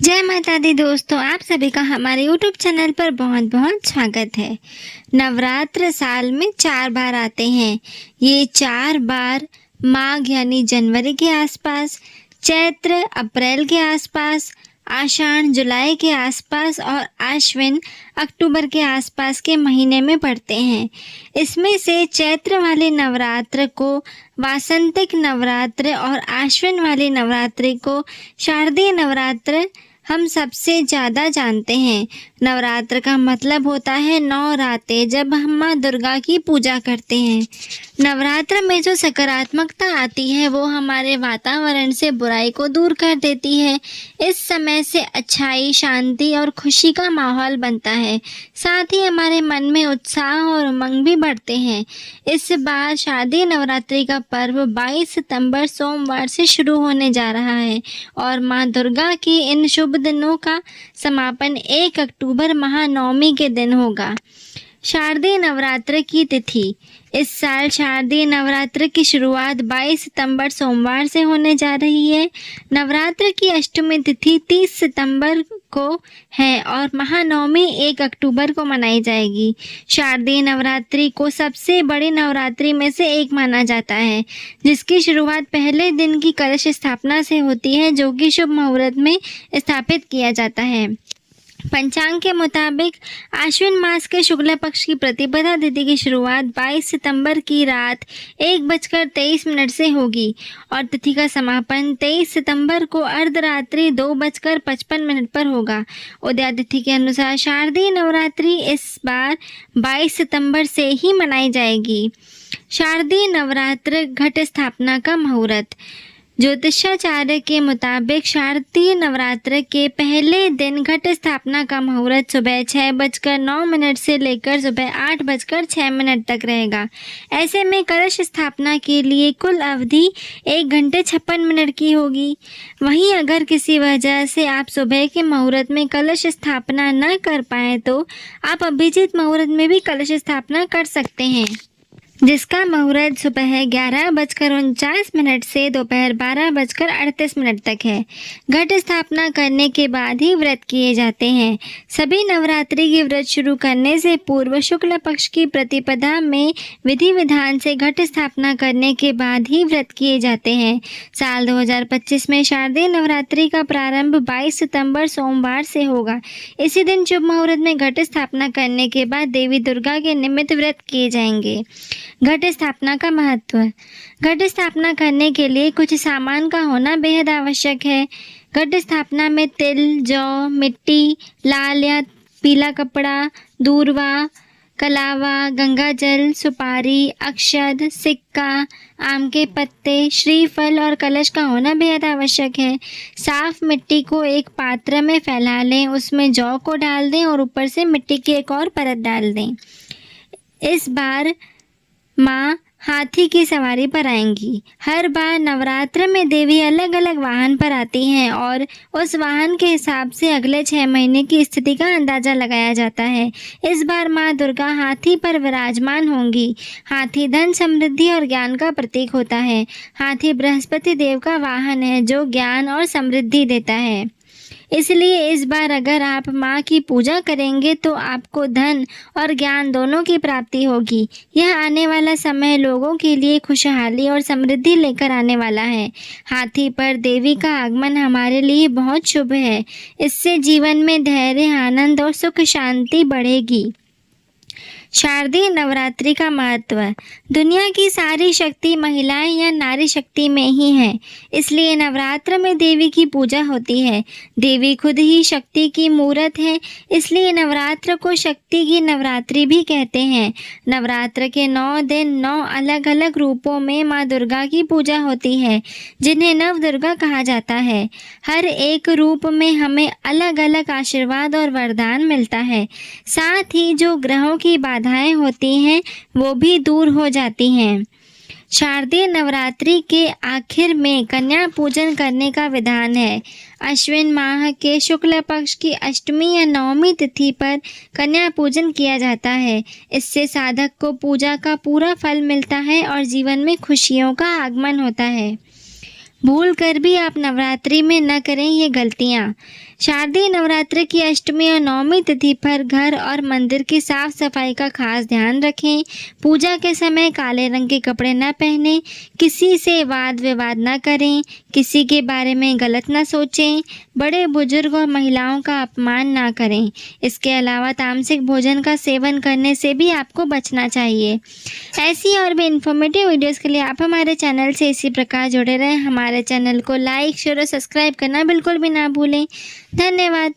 जय माता दी दोस्तों, आप सभी का हमारे यूट्यूब चैनल पर बहुत बहुत स्वागत है। नवरात्र साल में 4 बार आते हैं। ये 4 बार माघ यानी जनवरी के आसपास, चैत्र अप्रैल के आसपास, आषाढ़ जुलाई के आसपास और आश्विन अक्टूबर के आसपास के महीने में पड़ते हैं। इसमें से चैत्र वाले नवरात्र को वासंतिक नवरात्र और आश्विन वाले नवरात्रि को शारदीय नवरात्र हम सबसे ज़्यादा जानते हैं। नवरात्र का मतलब होता है 9 रातें, जब हम माँ दुर्गा की पूजा करते हैं। नवरात्र में जो सकारात्मकता आती है वो हमारे वातावरण से बुराई को दूर कर देती है। इस समय से अच्छाई, शांति और खुशी का माहौल बनता है। साथ ही हमारे मन में उत्साह और उमंग भी बढ़ते हैं। इस बार शारदीय नवरात्रि का पर्व 22 सितंबर सोमवार से शुरू होने जा रहा है और माँ दुर्गा की इन शुभ दिनों का समापन 1 अक्टूबर महानवमी के दिन होगा। शारदीय नवरात्र की तिथि। इस साल शारदीय नवरात्र की शुरुआत 22 सितंबर सोमवार से होने जा रही है। नवरात्र की अष्टमी तिथि 30 सितंबर को है और महानवमी 1 अक्टूबर को मनाई जाएगी। शारदीय नवरात्रि को सबसे बड़ी नवरात्रि में से एक माना जाता है, जिसकी शुरुआत पहले दिन की कलश स्थापना से होती है, जो कि शुभ मुहूर्त में स्थापित किया जाता है। पंचांग के मुताबिक आश्विन मास के शुक्ल पक्ष की प्रतिपदा तिथि की शुरुआत 22 सितंबर की रात 1:23 से होगी और तिथि का समापन 23 सितंबर को अर्धरात्रि 2:55 पर होगा। उदया तिथि के अनुसार शारदीय नवरात्रि इस बार 22 सितंबर से ही मनाई जाएगी। शारदीय नवरात्र घट स्थापना का मुहूर्त। ज्योतिषाचार्य के मुताबिक शारदीय नवरात्र के पहले दिन घट स्थापना का मुहूर्त सुबह 6:09 से लेकर सुबह 8:06 तक रहेगा। ऐसे में कलश स्थापना के लिए कुल अवधि 1 घंटे 56 मिनट की होगी। वहीं अगर किसी वजह से आप सुबह के मुहूर्त में कलश स्थापना न कर पाएँ तो आप अभिजीत मुहूर्त में भी कलश स्थापना कर सकते हैं, जिसका मुहूर्त सुबह 11:49 से दोपहर 12:38 तक है। घट स्थापना करने के बाद ही व्रत किए जाते हैं। सभी नवरात्रि के व्रत शुरू करने से पूर्व शुक्ल पक्ष की प्रतिपदा में विधि विधान से घट स्थापना करने के बाद ही व्रत किए जाते हैं। साल 2025 में शारदीय नवरात्रि का प्रारंभ 22 सितंबर सोमवार से होगा। इसी दिन शुभ मुहूर्त में घट स्थापना करने के बाद देवी दुर्गा के निमित्त व्रत किए जाएंगे। घट स्थापना का महत्व। घट स्थापना करने के लिए कुछ सामान का होना बेहद आवश्यक है। घट स्थापना में तिल, जौ, मिट्टी, लाल या पीला कपड़ा, दूर्वा, कलावा, गंगाजल, सुपारी, अक्षत, सिक्का, आम के पत्ते, श्रीफल और कलश का होना बेहद आवश्यक है। साफ मिट्टी को एक पात्र में फैला लें, उसमें जौ को डाल दें और ऊपर से मिट्टी की एक और परत डाल दें। इस बार माँ हाथी की सवारी पर आएंगी। हर बार नवरात्र में देवी अलग अलग वाहन पर आती हैं और उस वाहन के हिसाब से अगले 6 महीने की स्थिति का अंदाज़ा लगाया जाता है। इस बार माँ दुर्गा हाथी पर विराजमान होंगी। हाथी धन, समृद्धि और ज्ञान का प्रतीक होता है। हाथी बृहस्पति देव का वाहन है, जो ज्ञान और समृद्धि देता है। इसलिए इस बार अगर आप माँ की पूजा करेंगे तो आपको धन और ज्ञान दोनों की प्राप्ति होगी। यह आने वाला समय लोगों के लिए खुशहाली और समृद्धि लेकर आने वाला है। हाथी पर देवी का आगमन हमारे लिए बहुत शुभ है। इससे जीवन में धैर्य, आनंद और सुख शांति बढ़ेगी। शारदीय नवरात्रि का महत्व। दुनिया की सारी शक्ति महिलाएं या नारी शक्ति में ही है, इसलिए नवरात्र में देवी की पूजा होती है। देवी खुद ही शक्ति की मूर्त है, इसलिए नवरात्र को शक्ति की नवरात्रि भी कहते हैं। नवरात्र के 9 दिन 9 अलग अलग रूपों में माँ दुर्गा की पूजा होती है, जिन्हें नव दुर्गा कहा जाता है। हर एक रूप में हमें अलग अलग आशीर्वाद और वरदान मिलता है। साथ ही जो ग्रहों की बाधाएं होती हैं वो भी दूर हो जाती हैं। शारदीय नवरात्रि के आखिर में कन्या पूजन करने का विधान है। अश्विन माह के शुक्ल पक्ष की अष्टमी या नवमी तिथि पर कन्या पूजन किया जाता है। इससे साधक को पूजा का पूरा फल मिलता है और जीवन में खुशियों का आगमन होता है। भूल कर भी आप नवरात्रि में न करें ये गलतियाँ। शारदीय नवरात्र की अष्टमी और नवमी तिथि पर घर और मंदिर की साफ सफाई का खास ध्यान रखें। पूजा के समय काले रंग के कपड़े न पहनें, किसी से वाद विवाद न करें, किसी के बारे में गलत न सोचें, बड़े बुजुर्ग और महिलाओं का अपमान ना करें। इसके अलावा तामसिक भोजन का सेवन करने से भी आपको बचना चाहिए। ऐसी और भी इन्फॉर्मेटिव वीडियोस के लिए आप हमारे चैनल से इसी प्रकार जुड़े रहें। हमारे चैनल को लाइक शेयर और सब्सक्राइब करना बिल्कुल भी ना भूलें। धन्यवाद।